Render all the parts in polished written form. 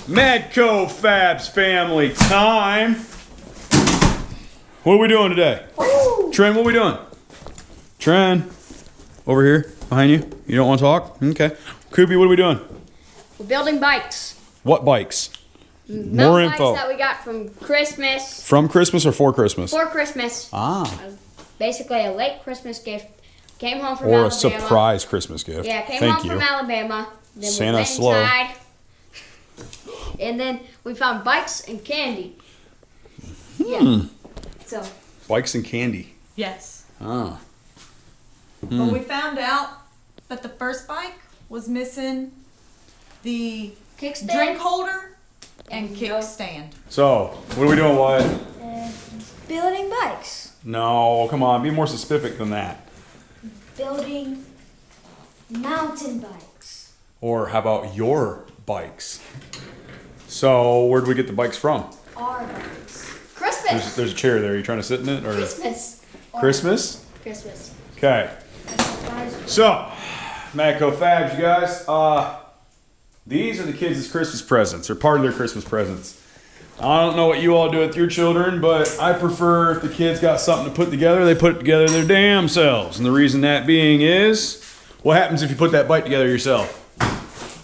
Madco Fabs family time. What are we doing today? Woo. Trent, what are we doing? Trent, over here, behind you. You don't want to talk? Okay. Koopy, what are we doing? We're building bikes. What bikes? More info. Bikes that we got from Christmas. From Christmas or for Christmas? For Christmas. Ah. Basically a late Christmas gift. Came home from Or Alabama. a surprise Christmas gift. Yeah, came Thank home you. from Alabama. Then Santa we went slow. inside. And then we found bikes and candy. Yeah. So. Bikes and candy. Yes. Ah. But we found out that the first bike was missing the Kickstand? drink holder and kickstand. So, what are we doing, Wyatt? Building bikes. No, come on, be more specific than that. Building mountain bikes. Or how about your bikes? So, where do we get the bikes from? Our bikes. Christmas. There's a chair there. Are you trying to sit in it? Or Christmas. Christmas? Christmas. Okay. So, Madco Fabs, you guys. These are the kids' Christmas presents, or part of their Christmas presents. I don't know what you all do with your children, but I prefer if the kids got something to put together, they put it together their damn selves. And the reason that being is, what happens if you put that bike together yourself?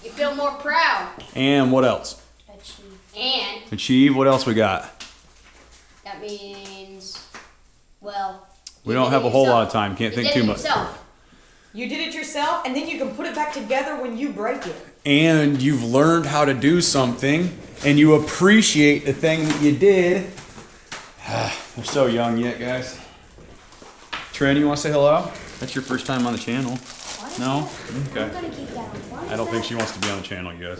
You feel more proud. And what else? And Achieve. What else we got? that means, well, We you don't did have it a whole lot yourself. of time. Can't You think did too it much. yourself. You did it yourself, and then you can put it back together when you break it. And you've learned how to do something, and you appreciate the thing that you did. They're so young yet, guys. Trin, you want to say hello? That's your first time on the channel. No? Okay. I'm gonna keep that on. I don't think she wants to be on the channel, you guys.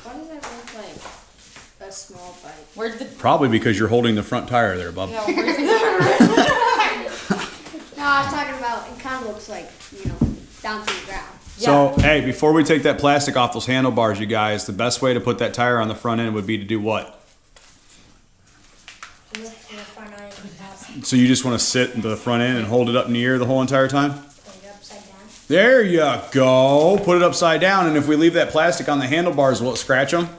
Why does that look like a small bike? Where's the Probably because you're holding the front tire there, bub. where's the No, I was talking about, it kind of looks like, down to the ground. So, hey, before we take that plastic off those handlebars, you guys, the best way to put that tire on the front end would be to do what? Lift the front end and pass it. So you just want to sit in the front end and hold it up in the air the whole entire time? Put it upside down. There you go. Put it upside down, and if we leave that plastic on the handlebars, will it scratch them?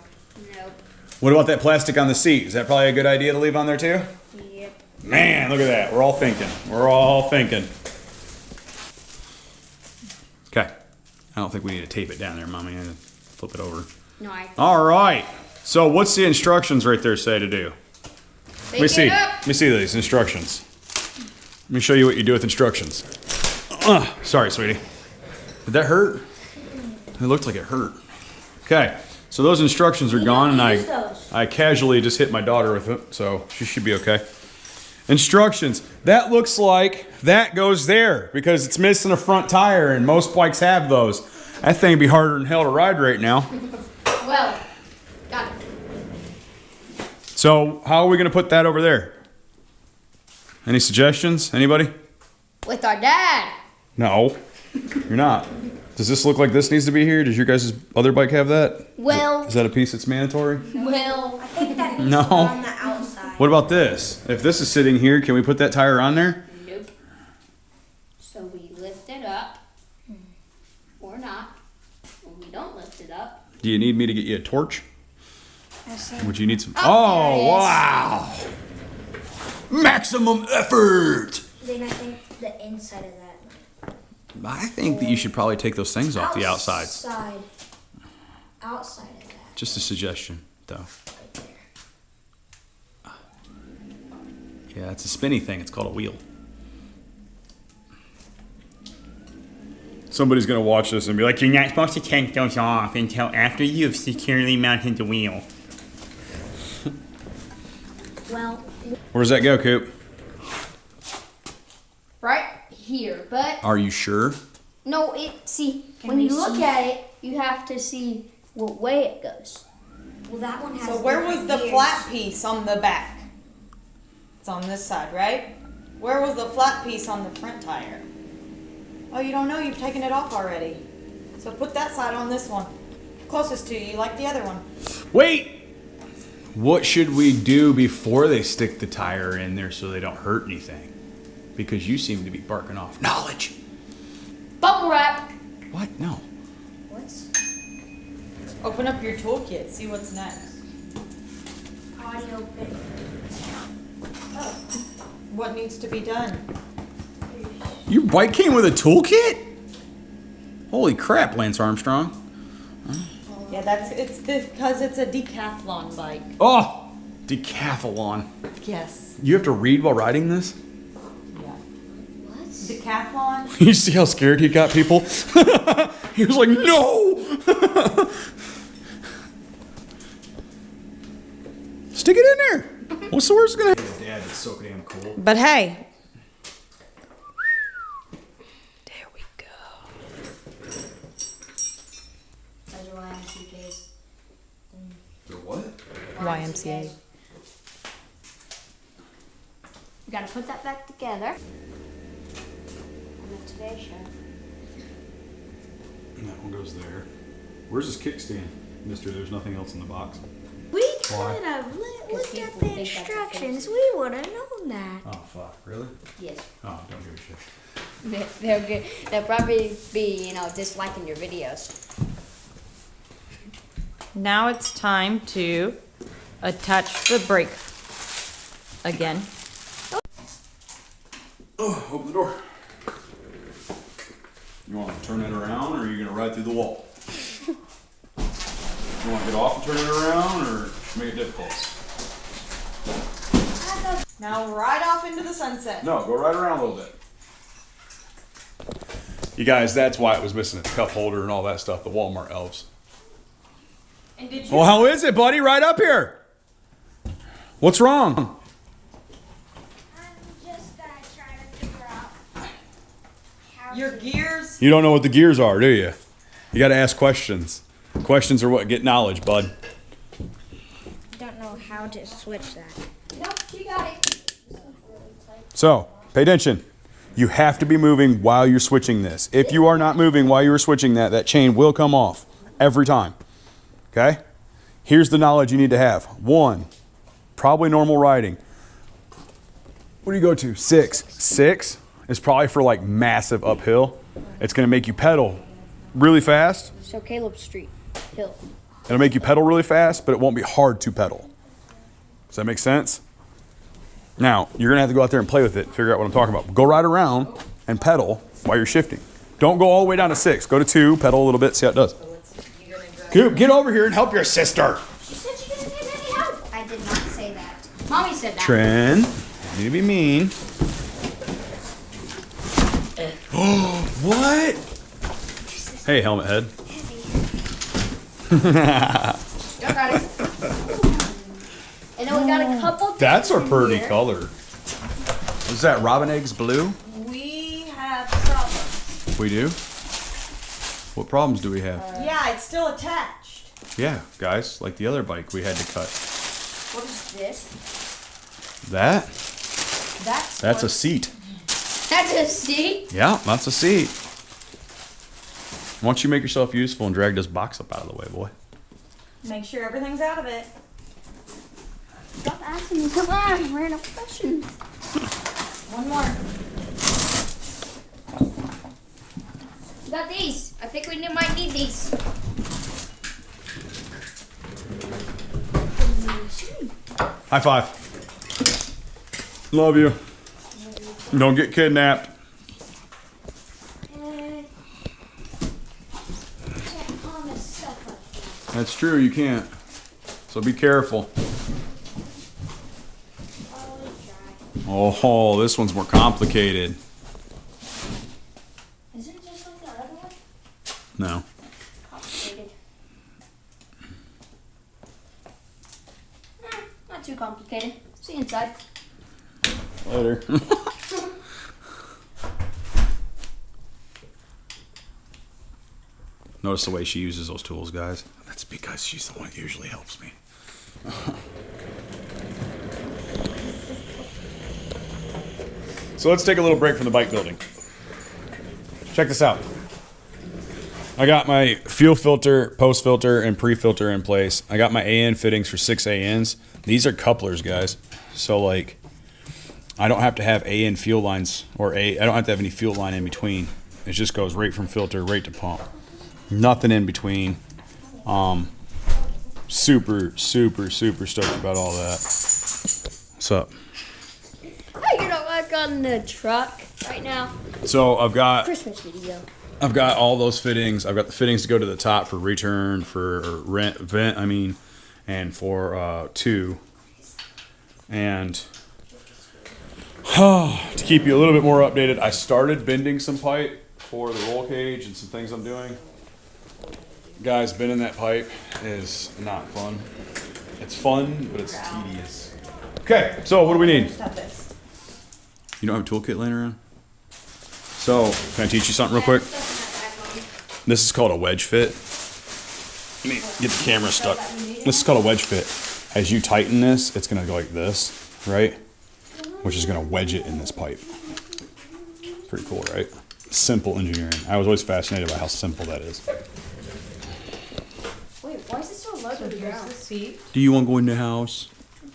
Nope. What about that plastic on the seat? Is that probably a good idea to leave on there too? Yep. Man, look at that. We're all thinking. We're all thinking. Okay. I don't think we need to tape it down there, Mommy. I flip it over. No, All right. So what's the instructions right there say to do? Let me see. Let me see these instructions. Let me show you what you do with instructions. Sorry, sweetie. Did that hurt? It looked like it hurt. Okay. So those instructions are gone, and use those. I casually just hit my daughter with it, so she should be okay. Instructions. That looks like that goes there because it's missing a front tire, and most bikes have those. That thing would be harder than hell to ride right now. Well, got it. So how are we going to put that over there? Any suggestions? Anybody? With our dad. No, you're not. Does this look like this needs to be here? Does your guys' other bike have that? Well, Is that a piece that's mandatory? well, I think that needs No. to be on the outside. What about this? If this is sitting here, can we put that tire on there? nope. So we lift it up, or not. When we don't lift it up, Do you need me to get you a torch? I see. Would you need some? Oh, there it is. Wow! Maximum effort! Then I think the inside of that. I think that you should probably take those things off the outside. Outside of that. Just a suggestion, though. Right there. Yeah, it's a spinny thing. It's called a wheel. Somebody's gonna watch this and be like, "You're not supposed to take those off until after you've securely mounted the wheel." Well, Where does that go, Coop? right here. But Are you sure? no, see, Can when we you look see? at it, you have to see what way it goes. well, that one has. So where was different the gears. flat piece on the back? It's on this side, right? Where was the flat piece on the front tire? Oh, you don't know? You've taken it off already. So put that side on this one. Closest to you, like the other one. Wait! What should we do before they stick the tire in there so they don't hurt anything? Because you seem to be barking off knowledge. Bubble wrap. What? No. What's? Open up your toolkit, see what's next. Already open. What needs to be done? Your bike came with a toolkit? Holy crap, Lance Armstrong. Yeah, it's because it's a decathlon bike. Oh, decathlon. Yes. You have to read while riding this? Yeah. What? Decathlon? You see how scared he got, people? He was like, no! Stick it in there. What's the worst gonna happen? Dad, it's so damn cool. But hey. There we go. Those are YMCKs. The what? YMCA. You gotta put that back together. On the Today Show. And that one goes there. Where's his kickstand, mister? There's nothing else in the box. We Why? could have looked people at the think that's a instructions. fancy- We would have known that. Oh, fuck. Really? Yes. Oh, don't give a shit. They'll get. They'll probably be, disliking your videos. Now it's time to attach the brake again. Oh, open the door. You want to turn it around, or are you going to ride through the wall? You want to get off and turn it around, or make it difficult? Now ride off into the sunset. No, go right around a little bit. You guys, that's why it was missing its cup holder and all that stuff, the Walmart elves. And did you? Well, how is it, buddy? Right up here. What's wrong? I'm just gonna try to figure out how Your gears. You don't know what the gears are, do you? You got to ask questions. Questions are what get knowledge, bud. don't know how to switch that. Nope, you got it. So, pay attention. You have to be moving while you're switching this. If you are not moving while you're switching that chain will come off every time. Okay? Here's the knowledge you need to have. 1, probably normal riding. What do you go to? 6. 6 is probably for like massive uphill. It's going to make you pedal really fast. So Caleb Street Hill. It'll make you pedal really fast, but it won't be hard to pedal. Does that make sense? Now, you're going to have to go out there and play with it, figure out what I'm talking about. Go right around and pedal while you're shifting. Don't go all the way down to 6. Go to 2, pedal a little bit, see how it does. Coop, get over here and help your sister. She said she didn't need any help. I did not say that. Mommy said that. Trin, need to be mean. What? Hey, helmet head. Y'all got it. And then we got a couple. That's a things in pretty here. color. Is that robin eggs blue? We have problems. We do? What problems do we have? Yeah, it's still attached. Yeah, guys, like the other bike we had to cut. What is this? That? That's a what- seat. That's a seat. Yeah, that's a seat. Why don't you make yourself useful and drag this box up out of the way, boy? Make sure everything's out of it. Stop asking me some random questions. One more. We got these. I think we might need these. High five. Love you. Don't get kidnapped. Can't promise stuff like that. That's true, you can't. So be careful. Oh, this one's more complicated. Is it just like the other one? No. Complicated. Not too complicated. See you inside. Later. Notice the way she uses those tools, guys. That's because she's the one that usually helps me. So let's take a little break from the bike building. Check this out. I got my fuel filter, post filter, and pre-filter in place. I got my AN fittings for 6 ANs. These are couplers, guys. So like, I don't have to have AN fuel lines, or I don't have to have any fuel line in between. It just goes right from filter right to pump. Nothing in between. Super stoked about all that. What's up? You're not like on the truck right now. So I've got all those fittings. I've got the fittings to go to the top for return, for vent, and for 2. And to keep you a little bit more updated, I started bending some pipe for the roll cage and some things I'm doing. Guys, bending that pipe is not fun. It's fun, but it's tedious. Okay, so what do we need? You don't have a toolkit laying around? So, can I teach you something real quick? This is called a wedge fit. Let me get the camera stuck. This is called a wedge fit. As you tighten this, it's gonna go like this, right? Which is gonna wedge it in this pipe. Pretty cool, right? Simple engineering. I was always fascinated by how simple that is. Wait, why is it so low to the ground? Do you want to go in the house?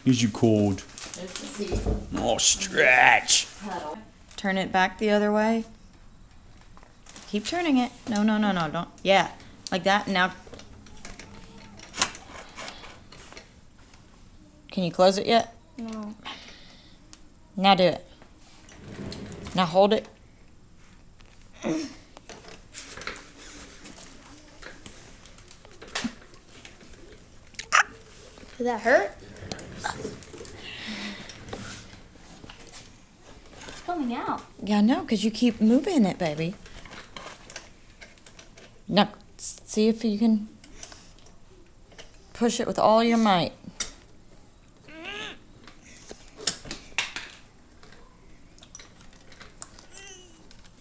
Is you cold? There's the seat. Oh, stretch. Turn it back the other way. Keep turning it. No, don't. Yeah, like that. Now, can you close it yet? No. Now do it. Now hold it. Did that hurt? It's coming out. Yeah, no, because you keep moving it, baby. Now, see if you can push it with all your might.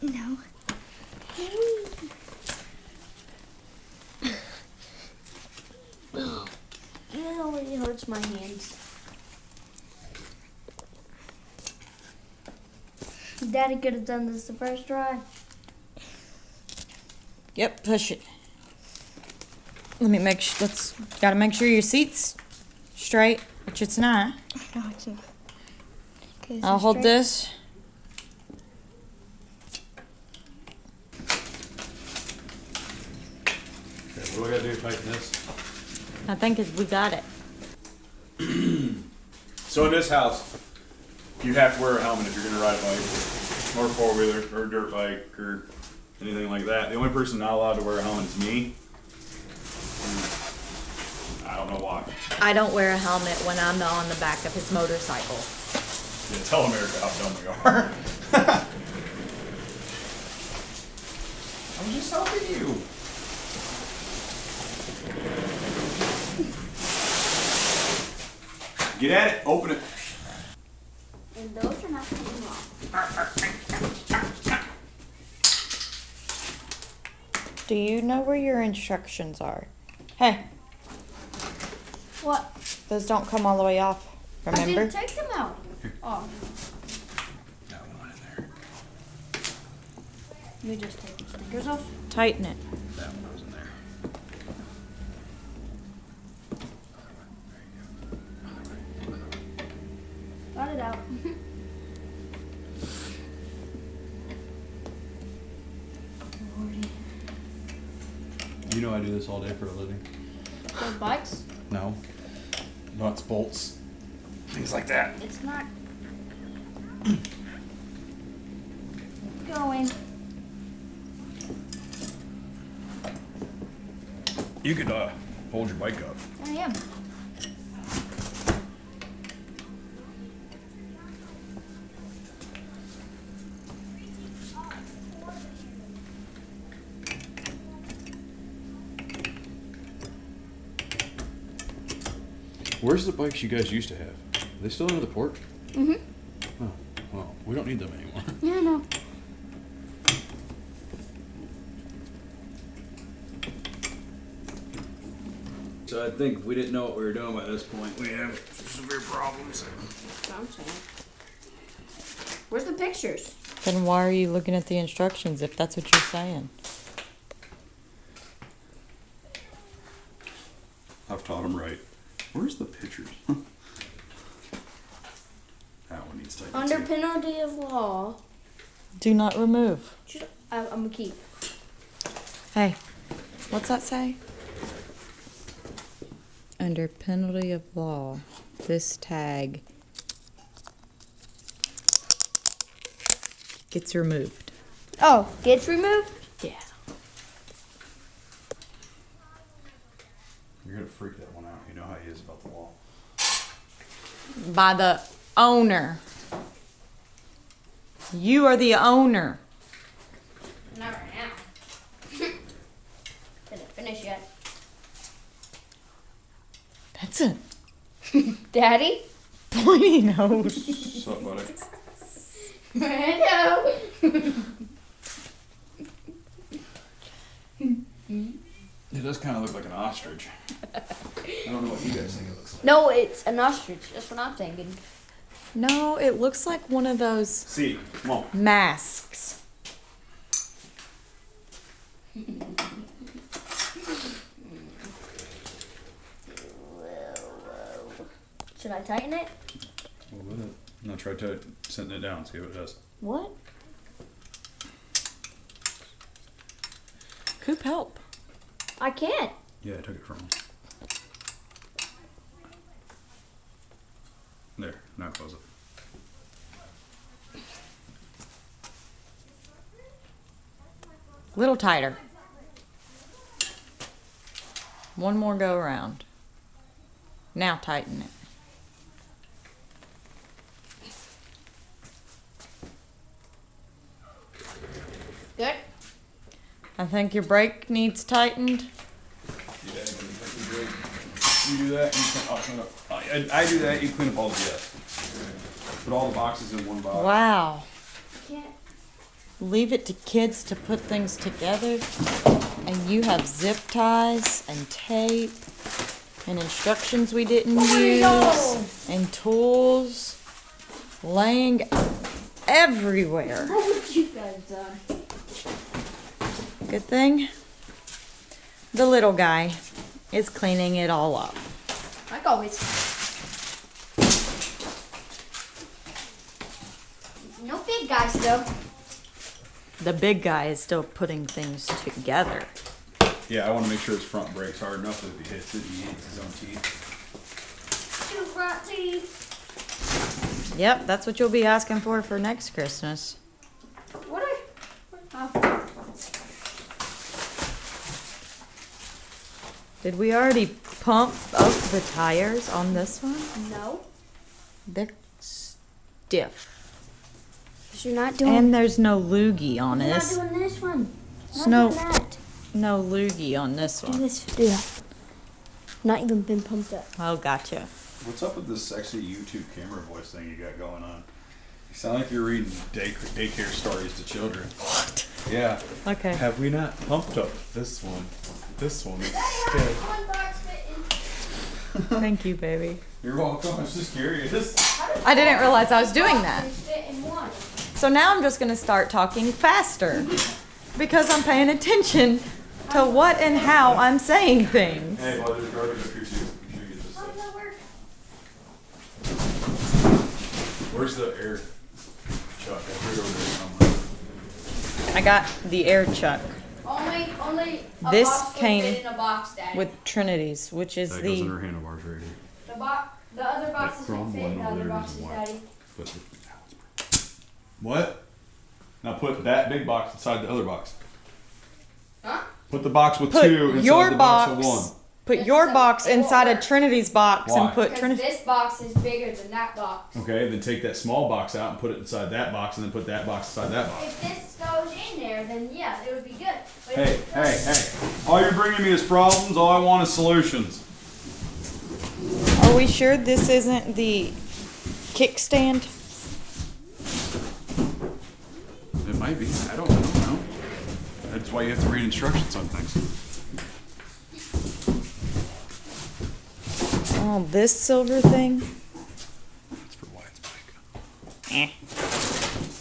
No. It already hurts my hands. Daddy could have done this the first try. Yep, push it. Let me gotta make sure your seat's straight, which it's not. No, it's not. Okay, I'll hold this. Okay, what do I gotta do to tighten this? I think we got it. So in this house, you have to wear a helmet if you're gonna ride a bike, or 4-wheeler, or dirt bike, or anything like that. The only person not allowed to wear a helmet is me. I don't know why. I don't wear a helmet when I'm on the back of his motorcycle. Yeah, tell America how dumb we are. I'm just helping you. Get at it. Open it. And those are not coming off. Do you know where your instructions are? Hey, What? those don't come all the way off. I Remember? didn't take them out. Oh, That one in there. let me just take the stickers off. Tighten it. That one was in there. Got it out. You know I do this all day for a living. Those bikes? No. Nuts, bolts, things like that. It's not going. You could hold your bike up. I am. Where's the bikes you guys used to have? Are they still under the porch? Mm-hmm. Oh, well, we don't need them anymore. Yeah, no. So I think if we didn't know what we were doing by this point, we have severe problems. That's what I'm saying. Where's the pictures? Then why are you looking at the instructions if that's what you're saying? I've taught them right. Where's the pictures? That one needs to tighten Under too. penalty of law, Do not remove. I'm gonna keep. Hey, what's that say? under penalty of law, this tag gets removed. Oh, gets removed? Yeah. You're gonna freak that one out. You know how he is about the law. By the owner. You are the owner. Not right now. Didn't finish yet. That's a Daddy? pointy nose. What's up, buddy? Hello. It does kind of look like an ostrich. I don't know what you guys think it looks like. No, it's an ostrich. That's what I'm thinking. No, it looks like one of those See, come on. masks. Should I tighten it? What with it? No, try setting it down. See what it does. What? Coop, help. I can't. Yeah, I took it from him. There, now close it. Little tighter. One more go around. Now tighten it. Good? I think your brake needs tightened. Yeah, you do that, and you clean, clean up. I do that, you clean up all the BS. Put all the boxes in one box. Wow. Can't. Leave it to kids to put things together, and you have zip ties and tape and instructions we didn't use and tools laying everywhere. What would you guys done? Good thing the little guy is cleaning it all up. Like always. No big guy still. The big guy is still putting things together. Yeah, I want to make sure his front brake's hard enough that if he hits it, he hits his own teeth. Two front teeth. Yep, that's what you'll be asking for next Christmas. What are... Oh. Did we already pump up the tires on this one? No. They're stiff. You're not doing... And there's no loogie on You're not this. doing this one. Not No. doing that. No loogie on this Do one. this. Do that. Not even been pumped up. Oh, gotcha. What's up with this sexy YouTube camera voice thing you got going on? You sound like you're reading daycare stories to children. What? Yeah. Okay. Have we not pumped up this one? This one is Daddy, Thank you, baby. You're welcome. I was just curious. I didn't realize I was doing that. Fit in one. So now I'm just going to start talking faster because I'm paying attention to what and how I'm saying things. Hey, well, there's garbage up here too. Make sure you get this How does stuff. that work? Where's the air chuck? I threw it over there somewhere. I got the air chuck Only a This box will came fit in a box, Daddy. with Trinity's, which is That goes in the... her handlebars right here. The other boxes chrome will fit one in the over other there boxes, is white. Daddy. What? Now put that big box inside the other box. Huh? Put the box with Put two inside your the box box, with one. put your box It won't inside of work. Trinity's box Why? and put Because Trinity... this box is bigger than that box. Okay, then take that small box out and put it inside that box, and then put that box inside that box. If this goes in there, then yeah, it would be good. But Hey, if it hey, goes- hey. All you're bringing me is problems. All I want is solutions. Are we sure this isn't the kickstand? It might be. I don't know. That's why you have to read instructions on things. Oh, this silver thing? That's for Wyatt's bike. Eh.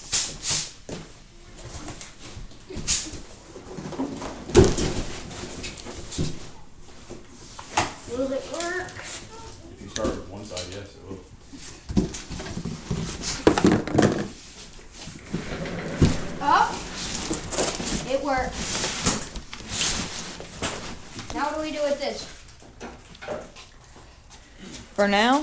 Will it work? If you start with one side, yes, it will. Oh, it worked. Now what do we do with this? for now.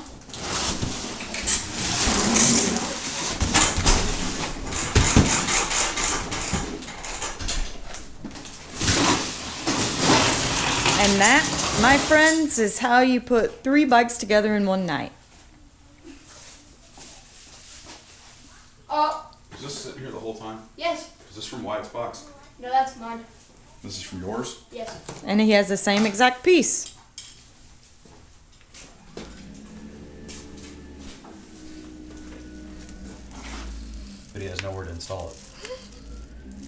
And that, my friends, is how you put 3 bikes together in one night. Oh, Is this sitting here the whole time? yes. Is this from Wyatt's box? No, that's mine. This is from yours? Yes. And he has the same exact piece. But he has nowhere to install it.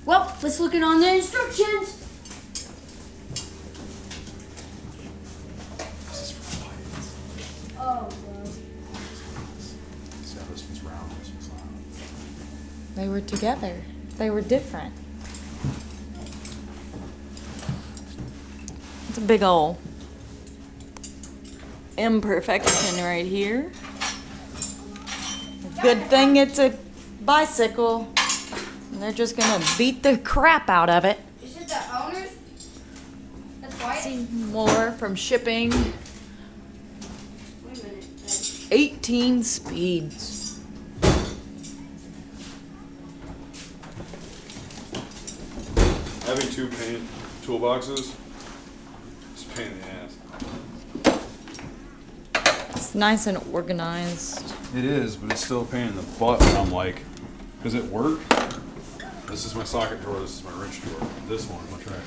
Well, let's look it on the instructions. This is from Wyatt's. Oh, no. See how this one's round, this one's not. They were together. They were different. It's a big ol' imperfection right here. Good thing it's a bicycle. And they're just gonna beat the crap out of it. Is it the owner's? That's white? See more from shipping. Wait a minute. 18 speeds. Having 2 paint toolboxes is a pain in the ass. It's nice and organized. It is, but it's still a pain in the butt when I'm like, does it work? This is my socket drawer, this is my wrench drawer. This one, my track.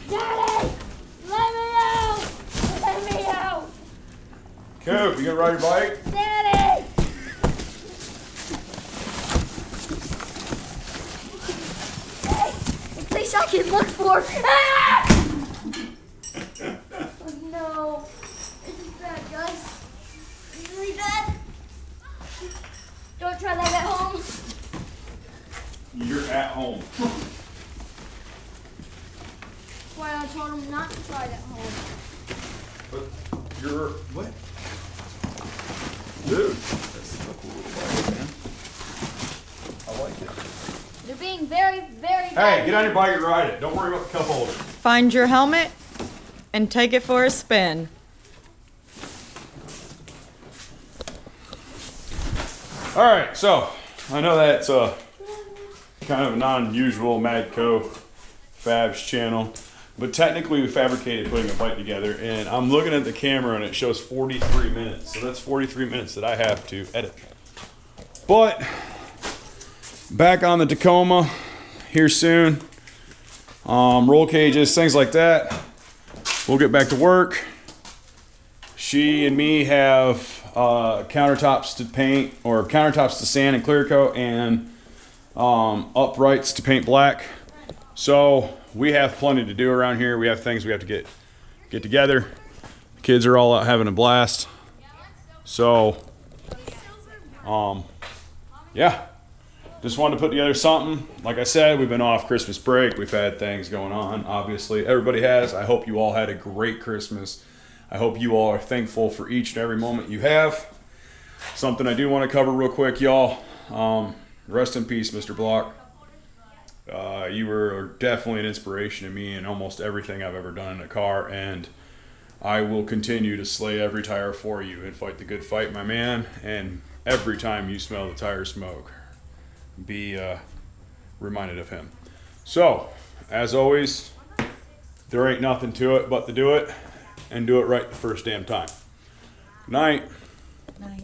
Daddy! Let me out! Let me out! Coop, you gonna ride your bike? Daddy! Hey, the place I can look for. Ah! Oh no. This is bad, guys. This is really bad. Don't try that at home. You're at home. Why I told him not to try it at home. But you're, what? Dude, that's a cool little bike, man. I like it. They're being very, very Hey, bad. get on your bike and ride it. Don't worry about the cup holder. Find your helmet and take it for a spin. All right, so I know that's kind of a non-usual Madco Fabs channel, but technically we fabricated putting a bike together, and I'm looking at the camera and it shows 43 minutes, so that's 43 minutes that I have to edit. But back on the Tacoma here soon. Roll cages, things like that. We'll get back to work. She and me have countertops to paint, or countertops to sand and clear coat, and uprights to paint black. So we have plenty to do around here. We have things we have to get together. The kids are all out having a blast. So yeah, just wanted to put together something. Like I said, we've been off Christmas break. We've had things going on, obviously. Everybody has. I hope you all had a great Christmas. I hope you all are thankful for each and every moment you have. Something I do want to cover real quick, y'all. Rest in peace, Mr. Block. You were definitely an inspiration to me in almost everything I've ever done in a car, and I will continue to slay every tire for you and fight the good fight, my man. And every time you smell the tire smoke, be reminded of him. So, as always, there ain't nothing to it but to do it, and do it right the first damn time. Good night. Night.